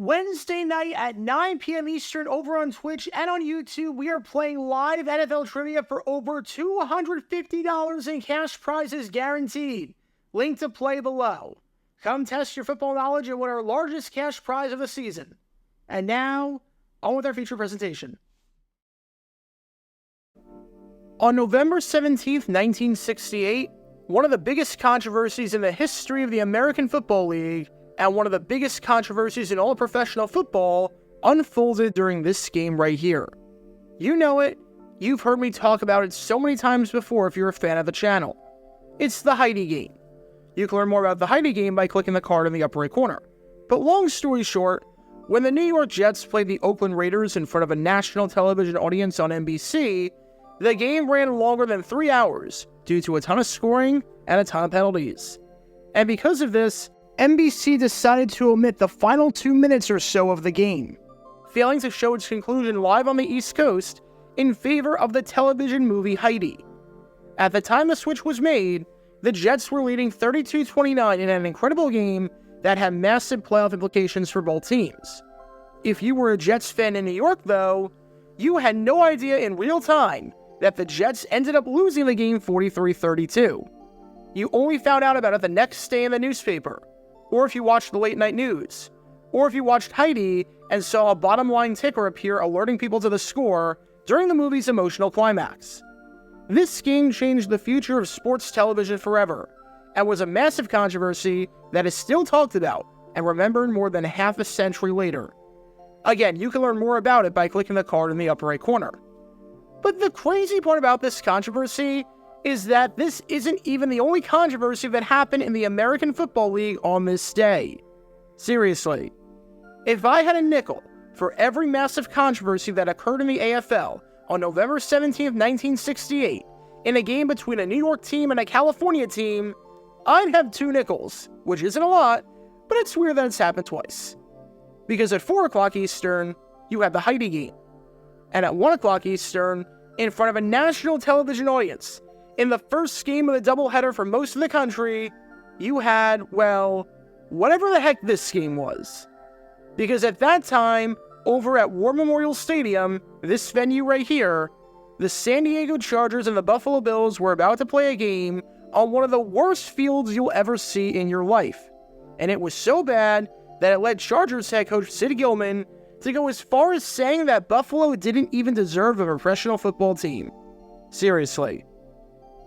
Wednesday night at 9 p.m. Eastern over on Twitch and on YouTube, we are playing live NFL trivia for over $250 in cash prizes guaranteed. Link to play below. Come test your football knowledge and win our largest cash prize of the season. And now, on with our feature presentation. On November 17th, 1968, one of the biggest controversies in the history of the American Football League and one of the biggest controversies in all of professional football unfolded during this game right here. You know it. You've heard me talk about it so many times before if you're a fan of the channel. It's the Heidi game. You can learn more about the Heidi game by clicking the card in the upper right corner. But long story short, when the New York Jets played the Oakland Raiders in front of a national television audience on NBC, the game ran longer than 3 hours due to a ton of scoring and a ton of penalties. And because of this, NBC decided to omit the final 2 minutes or so of the game, failing to show its conclusion live on the East Coast in favor of the television movie Heidi. At the time the switch was made, the Jets were leading 32-29 in an incredible game that had massive playoff implications for both teams. If you were a Jets fan in New York, though, you had no idea in real time that the Jets ended up losing the game 43-32. You only found out about it the next day in the newspaper, or if you watched the late night news, or if you watched Heidi and saw a bottom line ticker appear alerting people to the score during the movie's emotional climax. This game changed the future of sports television forever, and was a massive controversy that is still talked about and remembered more than half a century later. Again, you can learn more about it by clicking the card in the upper right corner. But the crazy part about this controversy is that this isn't even the only controversy that happened in the American Football League on this day. Seriously. If I had a nickel for every massive controversy that occurred in the AFL on November 17th, 1968, in a game between a New York team and a California team, I'd have 2 nickels, which isn't a lot, but it's weird that it's happened twice. Because at 4 o'clock Eastern, you had the Heidi game. And at 1 o'clock Eastern, in front of a national television audience, in the first game of the doubleheader for most of the country, you had, well, whatever the heck this game was. Because at that time, over at War Memorial Stadium, this venue right here, the San Diego Chargers and the Buffalo Bills were about to play a game on one of the worst fields you'll ever see in your life. And it was so bad that it led Chargers head coach Sid Gillman to go as far as saying that Buffalo didn't even deserve a professional football team. Seriously.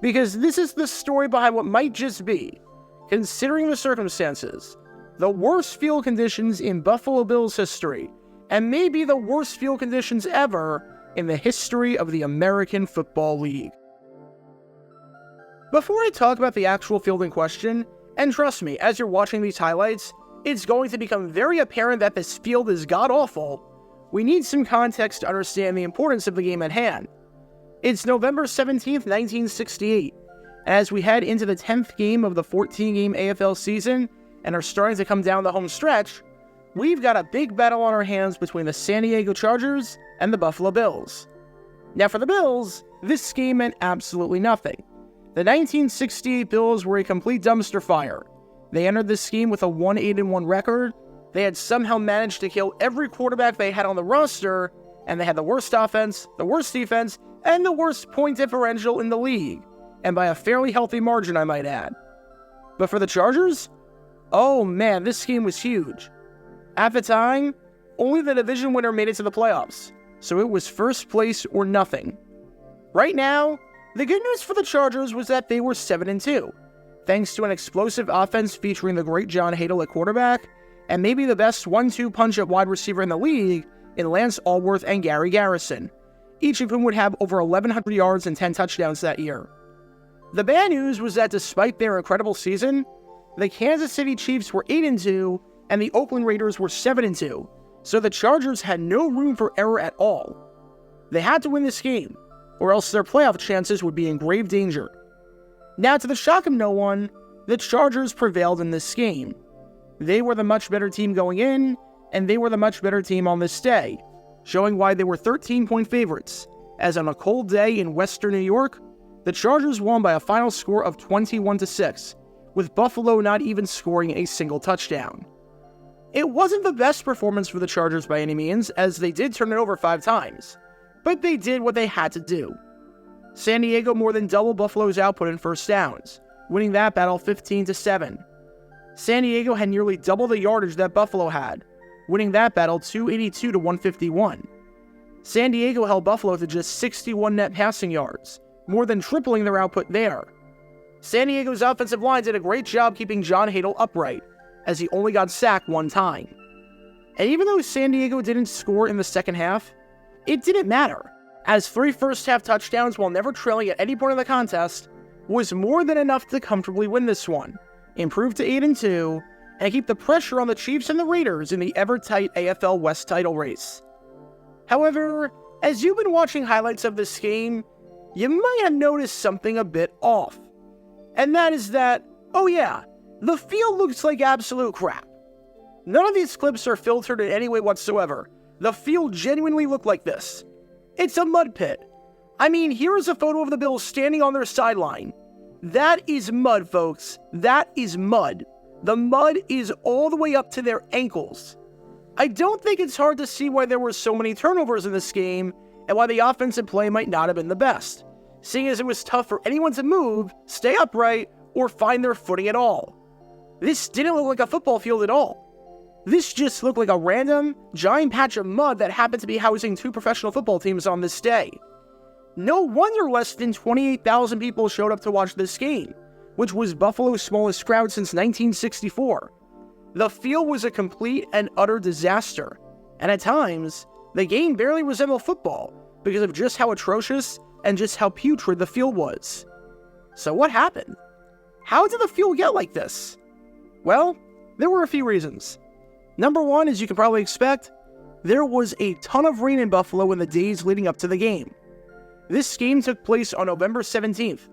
Because this is the story behind what might just be, considering the circumstances, the worst field conditions in Buffalo Bills history, and maybe the worst field conditions ever in the history of the American Football League. Before I talk about the actual field in question, and trust me, as you're watching these highlights, it's going to become very apparent that this field is god-awful, we need some context to understand the importance of the game at hand. It's November 17th, 1968, as we head into the 10th game of the 14-game AFL season and are starting to come down the home stretch. We've got a big battle on our hands between the San Diego Chargers and the Buffalo Bills. Now for the Bills, this game meant absolutely nothing. The 1968 Bills were a complete dumpster fire. They entered this game with a 1-8-1 record. They had somehow managed to kill every quarterback they had on the roster, and they had the worst offense, the worst defense, and the worst point differential in the league, and by a fairly healthy margin, I might add. But for the Chargers? Oh man, this game was huge. At the time, only the division winner made it to the playoffs, so it was first place or nothing. Right now, the good news for the Chargers was that they were 7-2, thanks to an explosive offense featuring the great John Hadle at quarterback, and maybe the best 1-2 punch at wide receiver in the league in Lance Allworth and Gary Garrison, each of whom would have over 1,100 yards and 10 touchdowns that year. The bad news was that despite their incredible season, the Kansas City Chiefs were 8-2 and the Oakland Raiders were 7-2, so the Chargers had no room for error at all. They had to win this game, or else their playoff chances would be in grave danger. Now, to the shock of no one, the Chargers prevailed in this game. They were the much better team going in, and they were the much better team on this day, showing why they were 13-point favorites, as on a cold day in western New York, the Chargers won by a final score of 21-6, with Buffalo not even scoring a single touchdown. It wasn't the best performance for the Chargers by any means, as they did turn it over 5 times, but they did what they had to do. San Diego more than doubled Buffalo's output in first downs, winning that battle 15-7. San Diego had nearly double the yardage that Buffalo had, winning that battle 282-151. San Diego held Buffalo to just 61 net passing yards, more than tripling their output there. San Diego's offensive line did a great job keeping John Hadl upright, as he only got sacked 1 time. And even though San Diego didn't score in the second half, it didn't matter, as 3 first-half touchdowns while never trailing at any point in the contest was more than enough to comfortably win this one, improve to 8-2, and keep the pressure on the Chiefs and the Raiders in the ever-tight AFL West title race. However, as you've been watching highlights of this game, you might have noticed something a bit off. And that is that, oh yeah, the field looks like absolute crap. None of these clips are filtered in any way whatsoever. The field genuinely looked like this. It's a mud pit. I mean, here is a photo of the Bills standing on their sideline. That is mud, folks. That is mud. The mud is all the way up to their ankles. I don't think it's hard to see why there were so many turnovers in this game and why the offensive play might not have been the best, seeing as it was tough for anyone to move, stay upright, or find their footing at all. This didn't look like a football field at all. This just looked like a random, giant patch of mud that happened to be housing 2 professional football teams on this day. No wonder less than 28,000 people showed up to watch this game, which was Buffalo's smallest crowd since 1964. The field was a complete and utter disaster, and at times, the game barely resembled football because of just how atrocious and just how putrid the field was. So what happened? How did the field get like this? Well, there were a few reasons. Number one, as you can probably expect, there was a ton of rain in Buffalo in the days leading up to the game. This game took place on November 17th.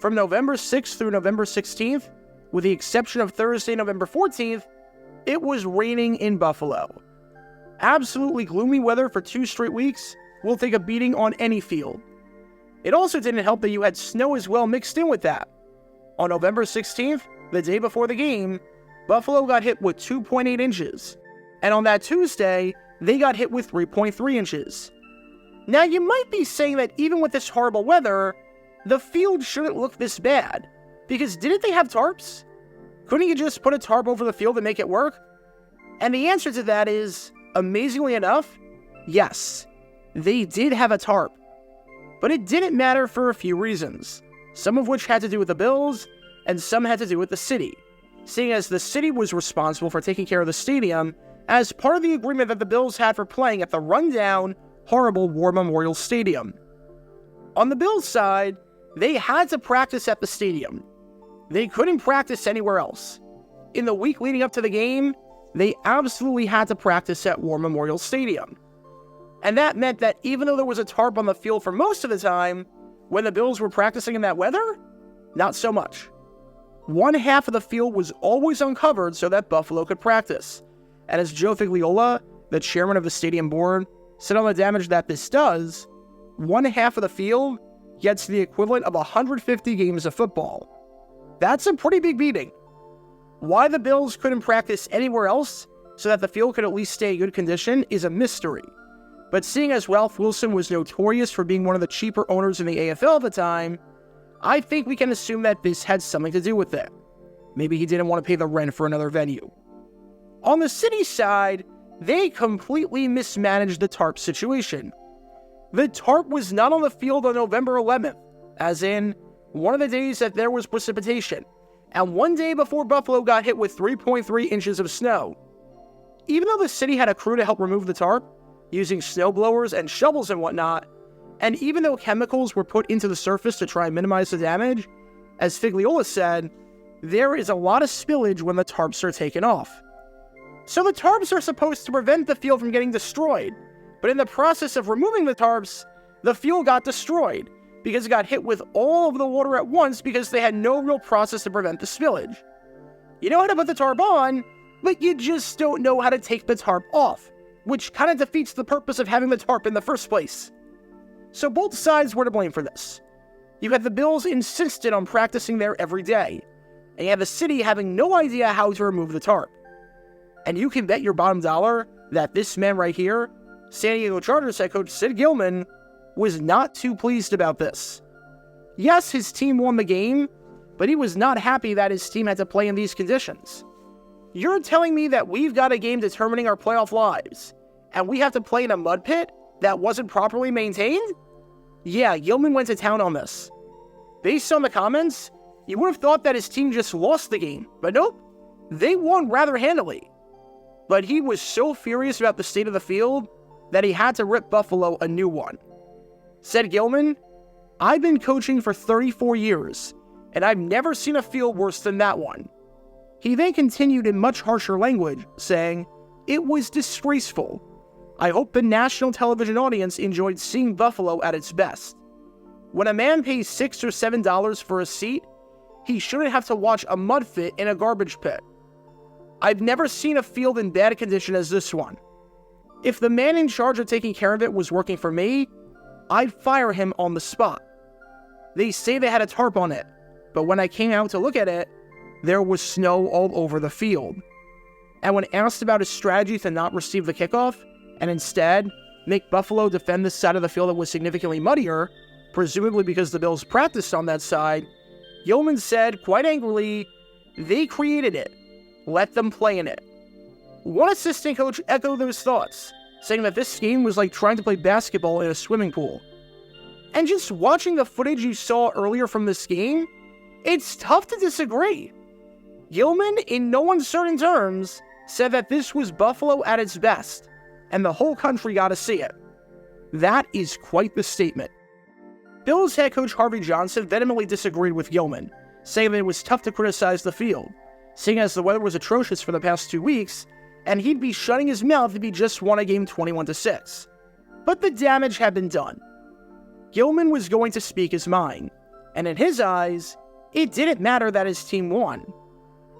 From November 6th through November 16th, with the exception of Thursday, November 14th, it was raining in Buffalo. Absolutely gloomy weather for 2 straight weeks will take a beating on any field. It also didn't help that you had snow as well mixed in with that. On November 16th, the day before the game, Buffalo got hit with 2.8 inches, and on that Tuesday, they got hit with 3.3 inches. Now you might be saying that even with this horrible weather, the field shouldn't look this bad, because didn't they have tarps? Couldn't you just put a tarp over the field and make it work? And the answer to that is, amazingly enough, yes, they did have a tarp. But it didn't matter for a few reasons, some of which had to do with the Bills, and some had to do with the city, seeing as the city was responsible for taking care of the stadium as part of the agreement that the Bills had for playing at the rundown, horrible War Memorial Stadium. On the Bills' side, they had to practice at the stadium. They couldn't practice anywhere else. In the week leading up to the game, they absolutely had to practice at War Memorial Stadium. And that meant that even though there was a tarp on the field for most of the time, when the Bills were practicing in that weather, not so much. One half of the field was always uncovered so that Buffalo could practice. And as Joe Figliola, the chairman of the stadium board, said on the damage that this does, one half of the field gets the equivalent of 150 games of football. That's a pretty big beating. Why the Bills couldn't practice anywhere else so that the field could at least stay in good condition is a mystery. But seeing as Ralph Wilson was notorious for being one of the cheaper owners in the AFL at the time, I think we can assume that this had something to do with it. Maybe he didn't want to pay the rent for another venue. On the city side, they completely mismanaged the tarp situation. The tarp was not on the field on November 11th, as in one of the days that there was precipitation, and one day before Buffalo got hit with 3.3 inches of snow. Even though the city had a crew to help remove the tarp, using snowblowers and shovels and whatnot, and even though chemicals were put into the surface to try and minimize the damage, as Figliola said, there is a lot of spillage when the tarps are taken off. So the tarps are supposed to prevent the field from getting destroyed, but in the process of removing the tarps, the field got destroyed because it got hit with all of the water at once because they had no real process to prevent the spillage. You know how to put the tarp on, but you just don't know how to take the tarp off, which kind of defeats the purpose of having the tarp in the first place. So both sides were to blame for this. You had the Bills insisted on practicing there every day, and you had the city having no idea how to remove the tarp. And you can bet your bottom dollar that this man right here, San Diego Chargers head coach Sid Gillman, was not too pleased about this. Yes, his team won the game, but he was not happy that his team had to play in these conditions. You're telling me that we've got a game determining our playoff lives, and we have to play in a mud pit that wasn't properly maintained? Yeah, Gillman went to town on this. Based on the comments, you would have thought that his team just lost the game, but nope, they won rather handily. But he was so furious about the state of the field that he had to rip Buffalo a new one. Said Gillman, "I've been coaching for 34 years, and I've never seen a field worse than that one." He then continued in much harsher language, saying, "It was disgraceful. I hope the national television audience enjoyed seeing Buffalo at its best. When a man pays $6 or $7 for a seat, he shouldn't have to watch a mud pit in a garbage pit. I've never seen a field in bad condition as this one. If the man in charge of taking care of it was working for me, I'd fire him on the spot. They say they had a tarp on it, but when I came out to look at it, there was snow all over the field. And when asked about his strategy to not receive the kickoff, and instead make Buffalo defend the side of the field that was significantly muddier, presumably because the Bills practiced on that side, Gillman said, quite angrily, they created it. Let them play in it. One assistant coach echoed those thoughts, saying that this game was like trying to play basketball in a swimming pool. And just watching the footage you saw earlier from this game, it's tough to disagree. Gillman, in no uncertain terms, said that this was Buffalo at its best, and the whole country got to see it. That is quite the statement. Bills head coach Harvey Johnson vehemently disagreed with Gillman, saying that it was tough to criticize the field, seeing as the weather was atrocious for the past 2 weeks, and he'd be shutting his mouth if he just won a game 21-6. But the damage had been done. Gillman was going to speak his mind, and in his eyes, it didn't matter that his team won.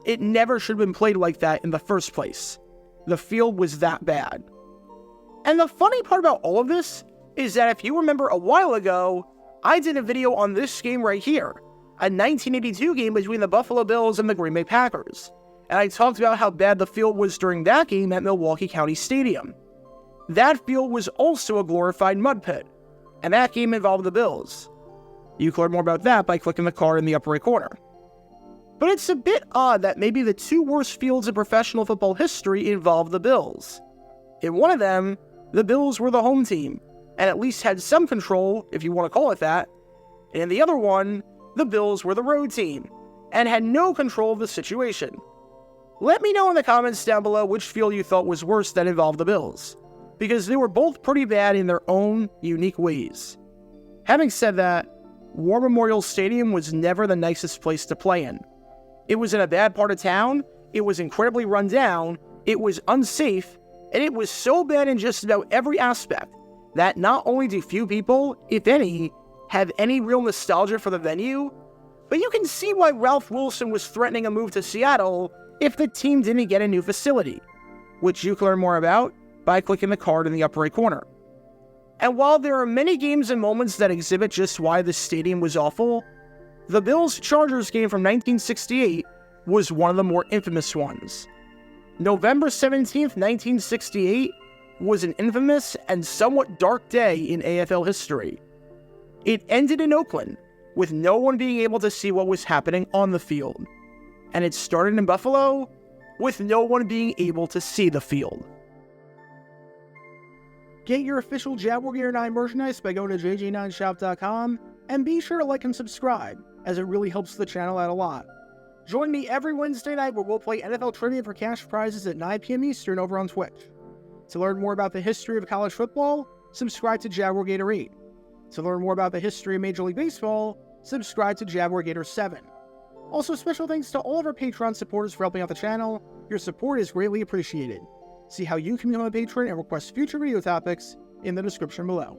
It never should have been played like that in the first place. The field was that bad. And the funny part about all of this is that if you remember a while ago, I did a video on this game right here, a 1982 game between the Buffalo Bills and the Green Bay Packers. And I talked about how bad the field was during that game at Milwaukee County Stadium. That field was also a glorified mud pit, and that game involved the Bills. You can learn more about that by clicking the card in the upper right corner. But it's a bit odd that maybe the two worst fields in professional football history involved the Bills. In one of them, the Bills were the home team, and at least had some control, if you want to call it that. And in the other one, the Bills were the road team, and had no control of the situation. Let me know in the comments down below which field you thought was worse that involved the Bills, because they were both pretty bad in their own unique ways. Having said that, War Memorial Stadium was never the nicest place to play in. It was in a bad part of town, it was incredibly run down, it was unsafe, and it was so bad in just about every aspect that not only do few people, if any, have any real nostalgia for the venue, but you can see why Ralph Wilson was threatening a move to Seattle if the team didn't get a new facility, which you can learn more about by clicking the card in the upper right corner. And while there are many games and moments that exhibit just why the stadium was awful, the Bills-Chargers game from 1968 was one of the more infamous ones. November 17th, 1968 was an infamous and somewhat dark day in AFL history. It ended in Oakland, with no one being able to see what was happening on the field. And it started in Buffalo, with no one being able to see the field. Get your official Jaguar Gator 9 merchandise by going to jj9shop.com, and be sure to like and subscribe, as it really helps the channel out a lot. Join me every Wednesday night where we'll play NFL Trivia for cash prizes at 9 p.m. Eastern over on Twitch. To learn more about the history of college football, subscribe to Jaguar Gator 8. To learn more about the history of Major League Baseball, subscribe to Jaguar Gator 7. Also, special thanks to all of our Patreon supporters for helping out the channel. Your support is greatly appreciated. See how you can become a patron and request future video topics in the description below.